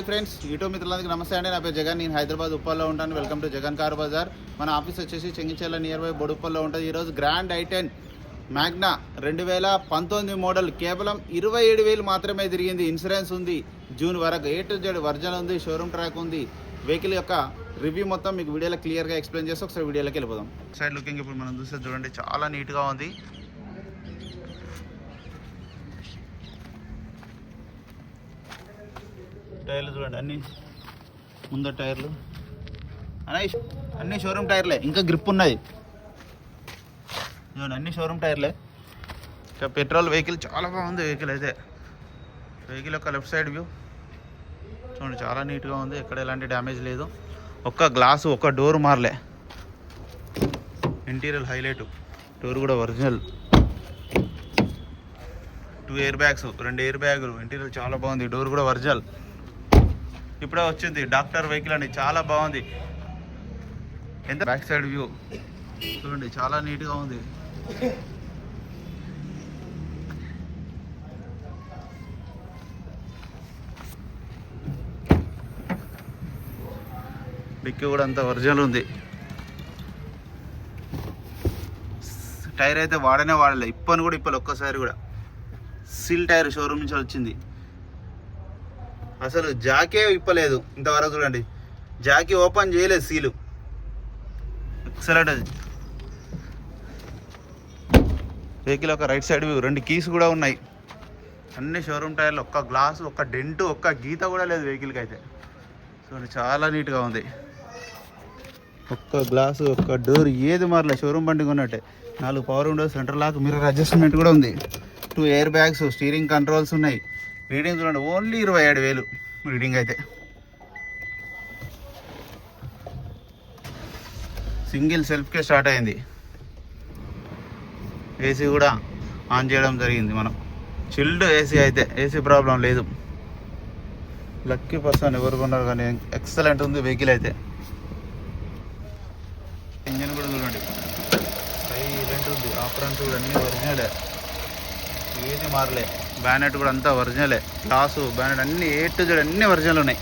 Friends, YouTube మిత్రులందరికీ నమస్తే అండి. నా పేరు జగన్. నేను హైదరాబాద్ ఉప్పల్లో ఉంటాను. Welcome to Jagan car bazaar. మన ఆఫీస్ వచ్చేసి చెంగిచెర్ల నియర్ బై బొడుప్పల్లో ఉంటుంది. ఈరోజు గ్రాండ్ i10 మ్యాగ్నా 2019 మోడల్ కేవలం 27,000 మాత్రమే తిరిగింది. ఇన్సూరెన్స్ ఉంది, జూన్ వరకు A to Z వర్జన్ ఉంది, షోరూమ్ ట్రాక్ ఉంది. వెహికల్ యొక్క రివ్యూ మొత్తం మీకు వీడియోలో క్లియర్గా ఎక్స్ప్లెయిన్ చేసి ఒకసారి వీడియోలోకి వెళ్ళిపోదాం. సైడ్ లుకింగ్ ఇప్పుడు మనం చూస్తే చూడండి, చాలా నీట్గా ఉంది. టైర్లు చూడండి, అన్ని ముందర టైర్లు అన్ని షోరూమ్ టైర్లే, ఇంకా గ్రిప్ ఉన్నాయి చూడండి, అన్ని షోరూమ్ టైర్లే. ఇంకా పెట్రోల్ వెహికల్ చాలా బాగుంది. వెహికల్ అయితే వెహికల్ యొక్క లెఫ్ట్ సైడ్ వ్యూ చూడండి, చాలా నీట్గా ఉంది. ఎక్కడ ఎలాంటి డ్యామేజ్ లేదు. ఒక్క గ్లాసు ఒక్క డోర్ మారలే. ఇంటీరియర్ హైలైట్, డోర్ కూడా ఒరిజినల్. 2 ఎయిర్ బ్యాగ్స్, 2 ఎయిర్ బ్యాగులు. ఇంటీరియర్ చాలా బాగుంది, డోర్ కూడా ఒరిజినల్. ఇప్పుడే వచ్చింది డాక్టర్ వెహికల్ అని, చాలా బాగుంది. ఎంత బ్యాక్ సైడ్ వ్యూ చూడండి, చాలా నీట్గా ఉంది. డిక్కీ కూడా అంత ఒరిజినల్ ఉంది. టైర్ అయితే వాడలే, ఇప్పని కూడా ఇప్పలే ఒక్కసారి కూడా. సీల్ టైర్ షోరూమ్ నుంచి వచ్చింది. అసలు జాకే ఇప్పలేదు ఇంతవరకు. చూడండి, జాకీ ఓపెన్ చేయలేదు, సీలు ఎక్సలెంట్. అది వెహికల్ ఒక రైట్ సైడ్ వ్యూ, 2 కీస్ కూడా ఉన్నాయి. అన్ని షోరూమ్ టైర్లు, ఒక్క గ్లాసు ఒక్క డెంటు ఒక్క గీత కూడా లేదు వెహికల్కి అయితే. చూడండి, చాలా నీట్గా ఉంది. ఒక్క గ్లాసు ఒక్క డోర్ ఏది మారలే, షోరూమ్ బండి ఉన్నట్టే. 4 power windows, centre lock, mirror adjustment కూడా ఉంది. 2 ఎయిర్ బ్యాగ్స్, స్టీరింగ్ కంట్రోల్స్ ఉన్నాయి. రీడింగ్ చూడండి, ఓన్లీ 27,000 రీడింగ్ అయితే. సింగిల్ సెల్ఫ్కే స్టార్ట్ అయింది. ఏసీ కూడా ఆన్ చేయడం జరిగింది మనం. చిల్డ్ ఏసీ అయితే, ఏసీ ప్రాబ్లం లేదు. లక్కీ పర్సన్ ఎవరు కొన్నారు కానీ ఎక్సలెంట్ ఉంది వెహికల్ అయితే. ఇంజన్ కూడా చూడండి, సైలెంట్ ఉంది. ఆ ఫ్రంట్ కూడా అన్నీ ఒరిజినలే, ఏది మారలే. బ్యానెట్ కూడా అంతా ఒరిజినలే. గ్లాసు, బ్యానెట్ అన్నీ A to Z అన్నీ ఒరిజినల్ ఉన్నాయి.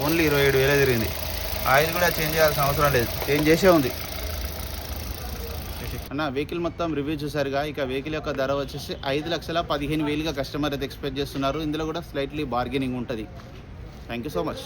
ఓన్లీ 27,000 తిరిగింది. ఆయిల్ కూడా చేంజ్ చేయాల్సిన అవసరం లేదు, చేంజ్ చేసే ఉంది అన్న. వెహికల్ మొత్తం రివ్యూ చూసారుగా. ఇక వెహికల్ యొక్క ధర వచ్చేసి 5,15,000గా కస్టమర్ అయితే ఎక్స్పెక్ట్ చేస్తున్నారు. ఇందులో కూడా స్లైట్లీ బార్గెనింగ్ ఉంటుంది. Thank you so much.